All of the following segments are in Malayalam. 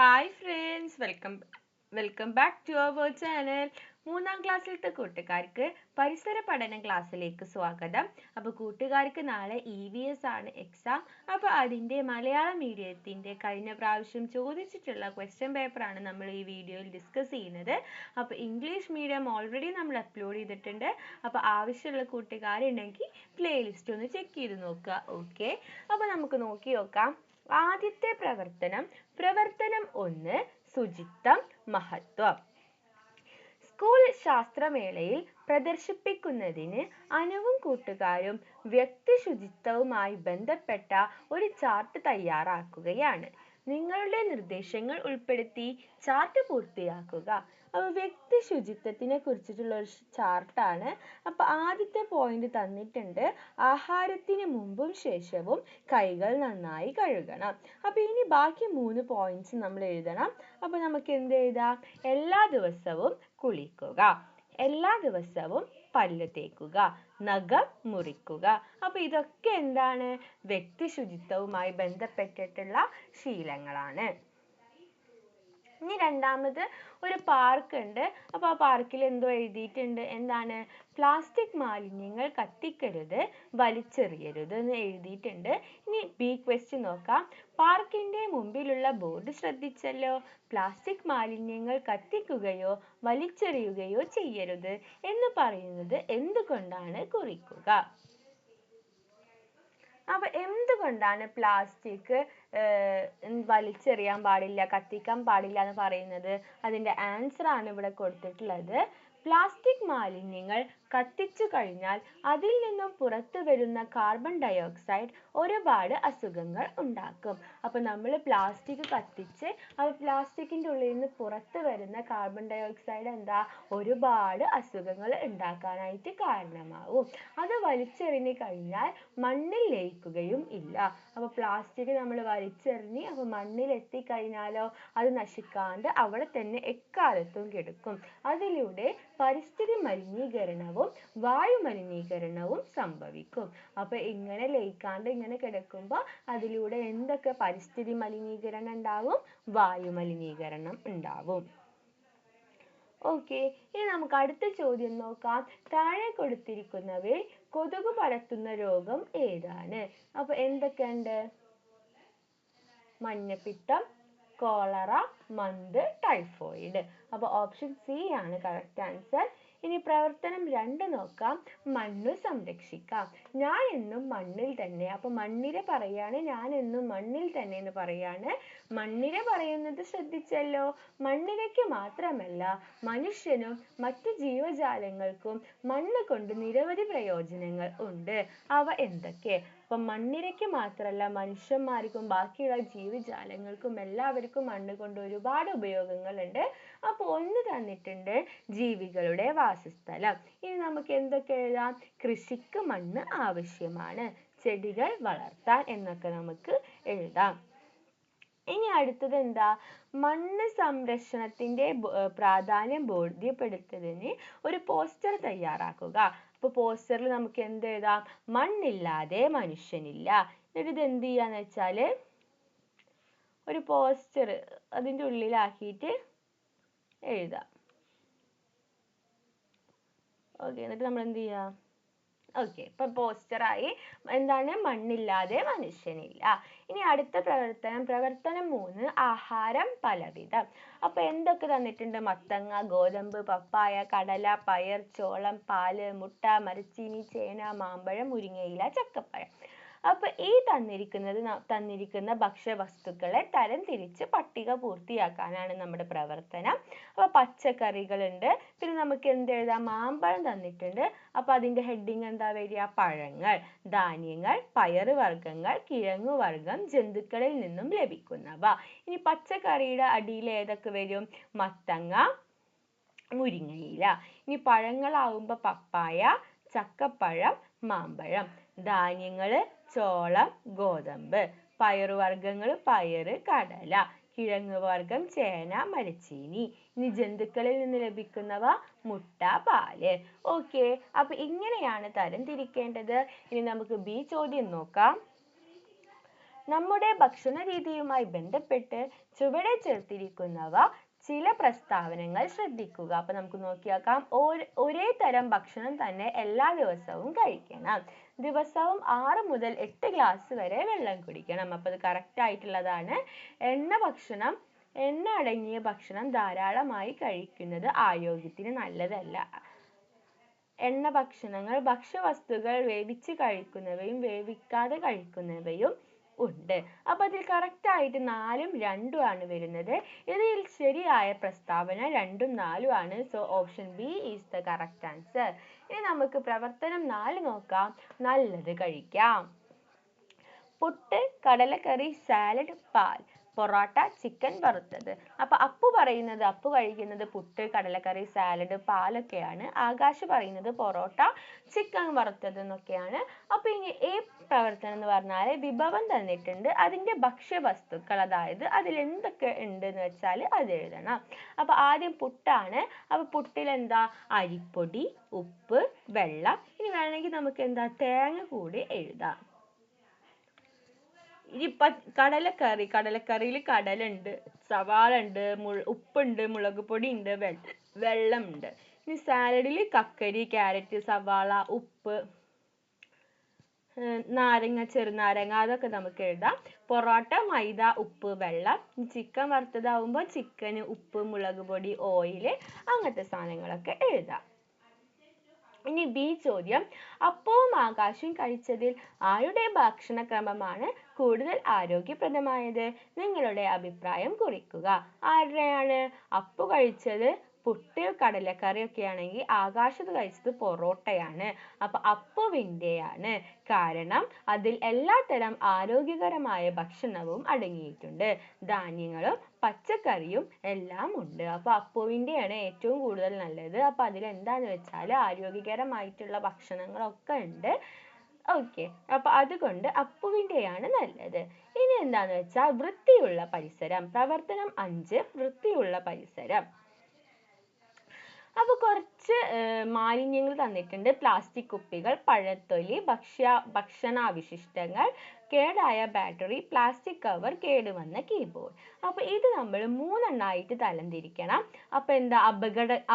Hi friends, welcome back to our channel. മൂന്നാം ക്ലാസ്സിലത്തെ കൂട്ടുകാർക്ക് പരിസര പഠന ക്ലാസ്സിലേക്ക് സ്വാഗതം. അപ്പോൾ കൂട്ടുകാർക്ക് നാളെ EVS ആണ് എക്സാം. അപ്പോൾ അതിൻ്റെ മലയാളം മീഡിയത്തിൻ്റെ കഴിഞ്ഞ പ്രാവശ്യം ചോദിച്ചിട്ടുള്ള ക്വസ്റ്റ്യൻ പേപ്പറാണ് നമ്മൾ ഈ വീഡിയോയിൽ ഡിസ്കസ് ചെയ്യുന്നത്. അപ്പോൾ ഇംഗ്ലീഷ് മീഡിയം ഓൾറെഡി നമ്മൾ അപ്ലോഡ് ചെയ്തിട്ടുണ്ട്. അപ്പോൾ ആവശ്യമുള്ള കൂട്ടുകാരുണ്ടെങ്കിൽ പ്ലേലിസ്റ്റ് ഒന്ന് ചെക്ക് ചെയ്ത് നോക്കുക. ഓക്കെ, അപ്പോൾ നമുക്ക് നോക്കി നോക്കാം. ആദ്യത്തെ പ്രവർത്തനം 1, ശുചിത്വം മഹത്വം. സ്കൂൾ ശാസ്ത്രമേളയിൽ പ്രദർശിപ്പിക്കുന്നതിന് അനുവും കൂട്ടുകാരും വ്യക്തി ശുചിത്വവുമായി ബന്ധപ്പെട്ട ഒരു ചാർട്ട് തയ്യാറാക്കുകയാണ്. നിങ്ങളുടെ നിർദ്ദേശങ്ങൾ ഉൾപ്പെടുത്തി ചാർട്ട് പൂർത്തിയാക്കുക. അപ്പോൾ വ്യക്തി ശുചിത്വത്തിനെ കുറിച്ചിട്ടുള്ള ഒരു ചാർട്ടാണ്. അപ്പോൾ ആദ്യത്തെ പോയിന്റ് തന്നിട്ടുണ്ട്, ആഹാരത്തിന് മുമ്പും ശേഷവും കൈകൾ നന്നായി കഴുകണം. അപ്പോൾ ഇനി ബാക്കി 3 പോയിന്റ്സ് നമ്മൾ എഴുതണം. അപ്പോൾ നമുക്ക് എന്ത് എഴുതാം? എല്ലാ ദിവസവും കുളിക്കുക, എല്ലാ ദിവസവും പല്ല് തേക്കുക, നഖം മുറിക്കുക. അപ്പോൾ ഇതൊക്കെ എന്താണ്? വ്യക്തി ശുചിത്വവുമായി ബന്ധപ്പെട്ടിട്ടുള്ള ശീലങ്ങളാണ്. ഇനി രണ്ടാമത് ഒരു പാർക്ക് ഉണ്ട്. അപ്പോൾ ആ പാർക്കിൽ എന്തോ എഴുതിയിട്ടുണ്ട്, എന്താണ്? പ്ലാസ്റ്റിക് മാലിന്യങ്ങൾ കത്തിക്കരുത്, വലിച്ചെറിയരുത് എന്ന് എഴുതിയിട്ടുണ്ട്. ഇനി ബി ക്വസ്റ്റ്യൻ നോക്കാം. പാർക്കിന്റെ മുമ്പിലുള്ള ബോർഡ് ശ്രദ്ധിച്ചല്ലോ. പ്ലാസ്റ്റിക് മാലിന്യങ്ങൾ കത്തിക്കുകയോ വലിച്ചെറിയുകയോ ചെയ്യരുത് എന്ന് പറയുന്നത് എന്തുകൊണ്ടാണ് കുറിക്കുക. അപ്പൊ എന്തുകൊണ്ടാണ് പ്ലാസ്റ്റിക് വലിച്ചെറിയാൻ പാടില്ല, കത്തിക്കാൻ പാടില്ല എന്ന് പറയുന്നത്? അതിന്റെ ആൻസർ ആണ് ഇവിടെ കൊടുത്തിട്ടുള്ളത്. പ്ലാസ്റ്റിക് മാലിന്യങ്ങൾ കത്തിച്ചു കഴിഞ്ഞാൽ അതിൽ നിന്നും പുറത്തു വരുന്ന കാർബൺ ഡയോക്സൈഡ് ഒരുപാട് അസുഖങ്ങൾ ഉണ്ടാക്കും. അപ്പോൾ നമ്മൾ പ്ലാസ്റ്റിക് കത്തിച്ച് അത് പ്ലാസ്റ്റിക്കിൻ്റെ ഉള്ളിൽ നിന്ന് പുറത്തു വരുന്ന കാർബൺ ഡയോക്സൈഡ് എന്താ? ഒരുപാട് അസുഖങ്ങൾ ഉണ്ടാക്കാനായിട്ട് കാരണമാവും. അത് വലിച്ചെറിഞ്ഞു കഴിഞ്ഞാൽ മണ്ണിൽ ലയിക്കുകയും ഇല്ല. അപ്പോൾ പ്ലാസ്റ്റിക് നമ്മൾ വലിച്ചെറിഞ്ഞ് അപ്പോൾ മണ്ണിൽ എത്തിക്കഴിഞ്ഞാലോ അത് നശിക്കാണ്ട് അവിടെ തന്നെ എക്കാലത്തും കിടക്കും. അതിലൂടെ പരിസ്ഥിതി മലിനീകരണവും വായു മലിനീകരണവും സംഭവിക്കും. അപ്പൊ ഇങ്ങനെ ലയിക്കാണ്ട് ഇങ്ങനെ കിടക്കുമ്പോൾ അതിലൂടെ എന്തൊക്കെ പരിസ്ഥിതി മലിനീകരണം ഉണ്ടാവും? വായു മലിനീകരണം ഉണ്ടാവും. ഓക്കെ, ഇനി നമുക്ക് അടുത്ത ചോദ്യം നോക്കാം. താഴെ കൊടുത്തിരിക്കുന്നവയിൽ കൊതുക് പരത്തുന്ന രോഗം ഏതാണ്? അപ്പൊ എന്തൊക്കെയുണ്ട്? മഞ്ഞപ്പിത്തം, കോളറ, മന്ത്, ടൈഫോയിഡ്. അപ്പോൾ ഓപ്ഷൻ സി ആണ് കറക്റ്റ് ആൻസർ. ഇനി പ്രവർത്തനം 2 നോക്കാം. മണ്ണ് സംരക്ഷിക്കാം. ഞാൻ എന്നും മണ്ണിൽ തന്നെ. അപ്പോൾ മണ്ണിര പറയാണ്, ഞാൻ എന്നും മണ്ണിൽ തന്നെ എന്ന് പറയാണ്. മണ്ണിര പറയുന്നത് ശ്രദ്ധിച്ചല്ലോ. മണ്ണിരയ്ക്ക് മാത്രമല്ല മനുഷ്യനും മറ്റു ജീവജാലങ്ങൾക്കും മണ്ണ് കൊണ്ട് നിരവധി പ്രയോജനങ്ങൾ ഉണ്ട്. അവ എന്തൊക്കെ? അപ്പം മണ്ണിരയ്ക്ക് മാത്രമല്ല മനുഷ്യന്മാർക്കും ബാക്കിയുള്ള ജീവജാലങ്ങൾക്കും എല്ലാവർക്കും മണ്ണ് കൊണ്ട് ഒരുപാട് ഉപയോഗങ്ങളുണ്ട്. അപ്പോൾ ഒന്ന് തന്നിട്ടുണ്ട്, ജീവികളുടെ വാസസ്ഥലം. ഇനി നമുക്ക് എന്തൊക്കെ എഴുതാം? കൃഷിക്ക് മണ്ണ് ആവശ്യമാണ്, ചെടികൾ വളർത്താൻ എന്നൊക്കെ നമുക്ക് എഴുതാം. ഇനി അടുത്തത് എന്താ? മണ്ണ് സംരക്ഷണത്തിന്റെ പ്രാധാന്യം ബോധ്യപ്പെടുത്തുന്നതിന് ഒരു പോസ്റ്റർ തയ്യാറാക്കുക. അപ്പോൾ പോസ്റ്ററിൽ നമുക്ക് എന്ത് എഴുതാം? മണ്ണില്ലാതെ മനുഷ്യനില്ല. എന്നിട്ട് ഇത് എന്ത് ചെയ്യാന്ന് വെച്ചാൽ ഒരു പോസ്റ്റർ അതിൻ്റെ ഉള്ളിലാക്കിയിട്ട് എഴുതാം. ഓക്കെ, എന്നിട്ട് നമ്മൾ എന്ത് ചെയ്യാം? ഓക്കെ, ഇപ്പൊ പോസ്റ്ററായി. എന്താണ്? മണ്ണില്ലാതെ മനുഷ്യനില്ല. ഇനി അടുത്ത പ്രവർത്തനം 3, ആഹാരം പലവിധം. അപ്പൊ എന്തൊക്കെ തന്നിട്ടുണ്ട്? മത്തങ്ങ, ഗോതമ്പ്, പപ്പായ, കടല, പയർ, ചോളം, പാല്, മുട്ട, മരച്ചീനി, ചേന, മാമ്പഴം, മുരിങ്ങയില, ചക്കപ്പഴം. അപ്പൊ ഈ തന്നിരിക്കുന്ന ഭക്ഷ്യവസ്തുക്കളെ തരംതിരിച്ച് പട്ടിക പൂർത്തിയാക്കാനാണ് നമ്മുടെ പ്രവർത്തനം. അപ്പൊ പച്ചക്കറികളുണ്ട്, പിന്നെ നമുക്ക് എന്ത് എഴുതാം? മാമ്പഴം തന്നിട്ടുണ്ട്. അപ്പൊ അതിന്റെ ഹെഡിങ് എന്താ വരിക? പഴങ്ങൾ, ധാന്യങ്ങൾ, പയറുവർഗ്ഗങ്ങൾ, കിഴങ്ങുവർഗ്ഗം, ജന്തുക്കളിൽ നിന്നും ലഭിക്കുന്നവ. ഇനി പച്ചക്കറിയുടെ അടിയിൽ ഏതൊക്കെ വരും? മത്തങ്ങ, മുരിങ്ങയില. ഇനി പഴങ്ങളാവുമ്പോ പപ്പായ, ചക്കപ്പഴം, മാമ്പഴം. ധാന്യങ്ങള് ചോളം, ഗോതമ്പ്. പയറുവർഗ്ഗങ്ങൾ പയറ്, കടല. കിഴങ്ങ് വർഗ്ഗം ചേന, മരച്ചീനി. ഇനി ജന്തുക്കളിൽ നിന്ന് ലഭിക്കുന്നവ മുട്ട, പാല്. ഓക്കെ, അപ്പൊ ഇങ്ങനെയാണ് തരം തിരിക്കേണ്ടത്. ഇനി നമുക്ക് ബി ചോദ്യം നോക്കാം. നമ്മുടെ ഭക്ഷണ രീതിയുമായി ബന്ധപ്പെട്ട് ചുവടെ ചേർത്തിരിക്കുന്നവ ചില പ്രസ്താവനകൾ ശ്രദ്ധിക്കുക. അപ്പൊ നമുക്ക് നോക്കിയാക്കാം. ഒരേ തരം ഭക്ഷണം തന്നെ എല്ലാ ദിവസവും കഴിക്കണം. ദിവസവും 6 മുതൽ 8 ഗ്ലാസ് വരെ വെള്ളം കുടിക്കണം. അപ്പൊ അത് കറക്റ്റ് ആയിട്ടുള്ളതാണ്. എണ്ണ അടങ്ങിയ ഭക്ഷണം ധാരാളമായി കഴിക്കുന്നത് ആരോഗ്യത്തിന് നല്ലതല്ല. എണ്ണ ഭക്ഷണങ്ങൾ, ഭക്ഷ്യവസ്തുക്കൾ വേവിച്ച് കഴിക്കുന്നവയും വേവിക്കാതെ കഴിക്കുന്നവയും ഉണ്ട്. അപ്പൊ അതിൽ കറക്റ്റ് ആയിട്ട് 4ഉം 2ഉം ആണ് വരുന്നത്. ഇതിൽ ശരിയായ പ്രസ്താവന 2ഉം 4ഉം ആണ്. So option B is the correct answer. ഇനി നമുക്ക് പ്രവർത്തനം 4 നോക്കാം. നല്ലത് കഴിക്കാം. പുട്ട്, കടലക്കറി, സാലഡ്, പാൽ, പൊറോട്ട, ചിക്കൻ വറുത്തത്. അപ്പൊ അപ്പു കഴിക്കുന്നത് പുട്ട്, കടലക്കറി, സാലഡ്, പാലൊക്കെയാണ്. ആകാശ് പറയുന്നത് പൊറോട്ട, ചിക്കൻ വറുത്തത് എന്നൊക്കെയാണ്. അപ്പൊ ഇനി ഈ പ്രവർത്തനം എന്ന് പറഞ്ഞാൽ വിഭവം തന്നിട്ടുണ്ട്, അതിന്റെ ഭക്ഷ്യവസ്തുക്കൾ, അതായത് അതിൽ എന്തൊക്കെ ഉണ്ട് എന്ന് വെച്ചാൽ അത് എഴുതണം. അപ്പൊ ആദ്യം പുട്ടാണ്. അപ്പൊ പുട്ടിൽ എന്താ? അരിപ്പൊടി, ഉപ്പ്, വെള്ളം. ഇനി വേണമെങ്കിൽ നമുക്ക് എന്താ തേങ്ങ കൂടി എഴുതാം. ഇനിയിപ്പ കടലക്കറിയിൽ കടലുണ്ട്, സവാള ഉണ്ട്, ഉപ്പുണ്ട്, മുളക് പൊടി ഉണ്ട്, വെള്ളമുണ്ട്. ഇനി സാലഡിൽ കക്കരി, ക്യാരറ്റ്, സവാള, ഉപ്പ്, നാരങ്ങ, ചെറുനാരങ്ങ, അതൊക്കെ നമുക്ക് എഴുതാം. പൊറോട്ട, മൈദ, ഉപ്പ്, വെള്ളം. ചിക്കൻ വറുത്തതാവുമ്പോൾ ചിക്കന്, ഉപ്പ്, മുളക് പൊടി, ഓയില്, അങ്ങനത്തെ സാധനങ്ങളൊക്കെ എഴുതാം. ഇനി ബി ചോദ്യം. അപ്പവും ആകാശവും കഴിച്ചതിൽ ആരുടെ ഭക്ഷണക്രമമാണ് കൂടുതൽ ആരോഗ്യപ്രദമായത്? നിങ്ങളുടെ അഭിപ്രായം കുറിക്കുക. ആരുടെയാണ്? അപ്പു കഴിച്ചത് പുട്ട്, കടലക്കറി ഒക്കെ ആണെങ്കിൽ ആകാശ് കഴിച്ചത് പൊറോട്ടയാണ്. അപ്പൊ അപ്പുവിന്റെയാണ്. കാരണം അതിൽ എല്ലാത്തരം ആരോഗ്യകരമായ ഭക്ഷണവും അടങ്ങിയിട്ടുണ്ട്. ധാന്യങ്ങളും പച്ചക്കറിയും എല്ലാം ഉണ്ട്. അപ്പൊ അപ്പുവിന്റെയാണ് ഏറ്റവും കൂടുതൽ നല്ലത്. അപ്പൊ അതിൽ എന്താന്ന് വെച്ചാൽ ആരോഗ്യകരമായിട്ടുള്ള ഭക്ഷണങ്ങളൊക്കെ ഉണ്ട്. ഓക്കെ, അപ്പൊ അതുകൊണ്ട് അപ്പുവിന്റെയാണ് നല്ലത്. ഇനി എന്താന്ന് വെച്ചാൽ വൃത്തിയുള്ള പരിസരം. പ്രവർത്തനം 5, വൃത്തിയുള്ള പരിസരം. അപ്പൊ കുറച്ച് മാലിന്യങ്ങൾ തന്നിട്ടുണ്ട്. പ്ലാസ്റ്റിക് കുപ്പികൾ, പഴത്തൊലി, ഭക്ഷണാവശിഷ്ടങ്ങൾ, കേടായ ബാറ്ററി, പ്ലാസ്റ്റിക് കവർ, കേടുവന്ന കീബോർഡ്. അപ്പൊ ഇത് നമ്മൾ 3 എണ്ണമായിട്ട് തരംതിരിക്കണം. അപ്പൊ എന്താ?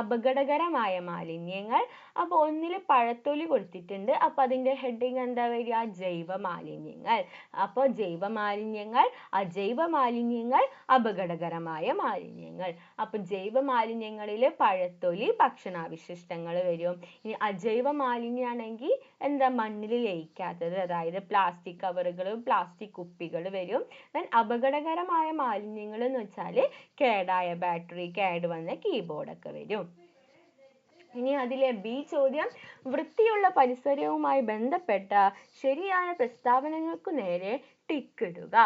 അപകടകരമായ മാലിന്യങ്ങൾ. അപ്പൊ ഒന്നില് പഴത്തൊലി കൊടുത്തിട്ടുണ്ട്. അപ്പൊ അതിന്റെ ഹെഡിങ് എന്താ വരിക? ജൈവ മാലിന്യങ്ങൾ. അപ്പൊ ജൈവ മാലിന്യങ്ങൾ, അജൈവ മാലിന്യങ്ങൾ, അപകടകരമായ മാലിന്യങ്ങൾ. അപ്പൊ ജൈവ മാലിന്യങ്ങളിൽ പഴത്തൊലി, ഭക്ഷണാവശിഷ്ടങ്ങൾ വരും. ഇനി അജൈവ മാലിന്യാണെങ്കിൽ എന്താ? മണ്ണിൽ ലയിക്കാത്തത്, അതായത് പ്ലാസ്റ്റിക് കവറുകൾ, പ്ലാസ്റ്റിക് കുപ്പികൾ വരും. അപകടകരമായ മാലിന്യങ്ങൾ എന്ന് വെച്ചാൽ കേടായ ബാറ്ററി, കേടുവന്ന കീബോർഡ് ഒക്കെ വരും. ഇനി അതിലെ ബി ചോദ്യം. വൃത്തിയുള്ള പരിസരവുമായി ബന്ധപ്പെട്ട ശരിയായ പ്രസ്താവനകൾക്കു നേരെ ടിക്ക് ഇടുക.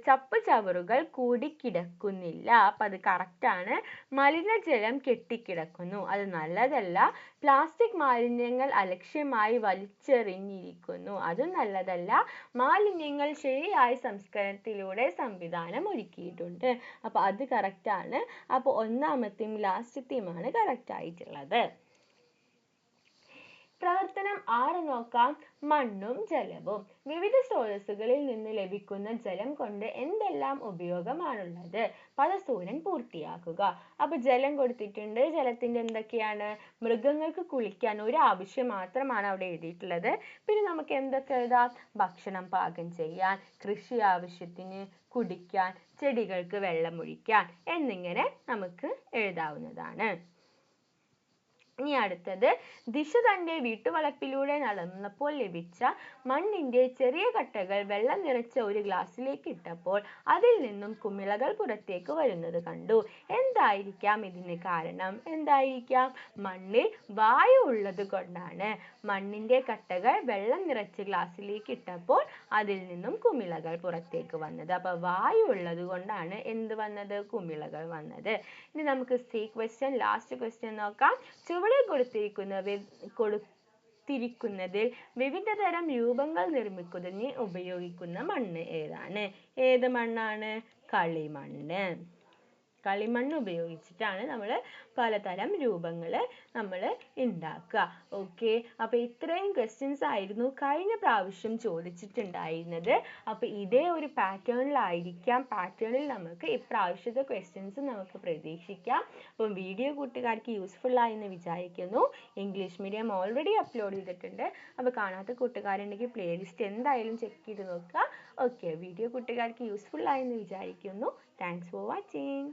ചപ്പ് ചവറുകൾ കൂടിക്കിടക്കുന്നില്ല. അപ്പൊ അത് കറക്റ്റ് ആണ്. മലിനജലം കെട്ടിക്കിടക്കുന്നു, അത് നല്ലതല്ല. പ്ലാസ്റ്റിക് മാലിന്യങ്ങൾ അലക്ഷ്യമായി വലിച്ചെറിഞ്ഞിരിക്കുന്നു, അതും നല്ലതല്ല. മാലിന്യങ്ങൾ ശരിയായ സംസ്കരണത്തിലൂടെ സംവിധാനം ഒരുക്കിയിട്ടുണ്ട്. അപ്പൊ അത് കറക്റ്റ് ആണ്. അപ്പൊ ഒന്നാമത്തെയും ലാസ്റ്റത്തെയുമാണ് കറക്റ്റ് ആയിട്ടുള്ളത്. പ്രവർത്തനം 6 നോക്കാം. മണ്ണും ജലവും. വിവിധ സ്രോതസ്സുകളിൽ നിന്ന് ലഭിക്കുന്ന ജലം കൊണ്ട് എന്തെല്ലാം ഉപയോഗമാണുള്ളത്? പദസൂര്യൻ പൂർത്തിയാക്കുക. അപ്പൊ ജലം കൊടുത്തിട്ടുണ്ട്. ജലത്തിന്റെ എന്തൊക്കെയാണ്? മൃഗങ്ങൾക്ക് കുളിക്കാൻ ഒരു ആവശ്യം മാത്രമാണ് അവിടെ എഴുതിയിട്ടുള്ളത്. പിന്നെ നമുക്ക് എന്തൊക്കെ എഴുതാം? ഭക്ഷണം പാകം ചെയ്യാൻ, കൃഷി ആവശ്യത്തിന്, കുടിക്കാൻ, ചെടികൾക്ക് വെള്ളമൊഴിക്കാൻ എന്നിങ്ങനെ നമുക്ക് എഴുതാവുന്നതാണ്. ഇനി അടുത്തത്. ദിശ തന്റെ വീട്ടുവളപ്പിലൂടെ നടന്നപ്പോൾ ലഭിച്ച മണ്ണിന്റെ ചെറിയ കട്ടകൾ വെള്ളം നിറച്ച ഒരു ഗ്ലാസ്സിലേക്ക് ഇട്ടപ്പോൾ അതിൽ നിന്നും കുമിളകൾ പുറത്തേക്ക് വരുന്നത് കണ്ടു. എന്തായിരിക്കാം ഇതിന് കാരണം? എന്തായിരിക്കാം? മണ്ണിൽ വായു ഉള്ളത് കൊണ്ടാണ് മണ്ണിന്റെ കട്ടകൾ വെള്ളം നിറച്ച ഗ്ലാസ്സിലേക്ക് ഇട്ടപ്പോൾ അതിൽ നിന്നും കുമിളകൾ പുറത്തേക്ക് വന്നത്. അപ്പൊ വായു ഉള്ളത് കൊണ്ടാണ് എന്ത് വന്നത്? കുമിളകൾ വന്നത്. ഇനി നമുക്ക് സി ക്വസ്റ്റ്യൻ, ലാസ്റ്റ് ക്വസ്റ്റ്യൻ നോക്കാം. ചുവടെ കൊടുത്തിരിക്കുന്നതിൽ വിവിധ തരം രൂപങ്ങൾ നിർമ്മിക്കുന്നതിന് ഉപയോഗിക്കുന്ന മണ്ണ് ഏതാണ്? ഏത് മണ്ണാണ്? കളിമണ്ണ്. കളിമണ്ണ് ഉപയോഗിച്ചിട്ടാണ് നമ്മൾ പലതരം രൂപങ്ങൾ നമ്മൾ ഉണ്ടാക്കുക. ഓക്കെ, അപ്പോൾ ഇത്രയും ക്വസ്റ്റ്യൻസ് ആയിരുന്നു കഴിഞ്ഞ പ്രാവശ്യം ചോദിച്ചിട്ടുണ്ടായിരുന്നത്. അപ്പോൾ ഇതേ ഒരു പാറ്റേണിൽ നമുക്ക് ഇപ്രാവശ്യത്തെ ക്വസ്റ്റ്യൻസ് നമുക്ക് പ്രതീക്ഷിക്കാം. അപ്പം വീഡിയോ കൂട്ടുകാർക്ക് യൂസ്ഫുൾ ആയെന്ന് വിചാരിക്കുന്നു. ഇംഗ്ലീഷ് മീഡിയം ഓൾറെഡി അപ്ലോഡ് ചെയ്തിട്ടുണ്ട്. അപ്പോൾ കാണാത്ത കൂട്ടുകാരുണ്ടെങ്കിൽ പ്ലേലിസ്റ്റ് എന്തായാലും ചെക്ക് ചെയ്ത് നോക്കുക. ഓക്കെ, വീഡിയോ കൂട്ടുകാർക്ക് യൂസ്ഫുൾ ആയെന്ന് വിചാരിക്കുന്നു. Thanks for watching.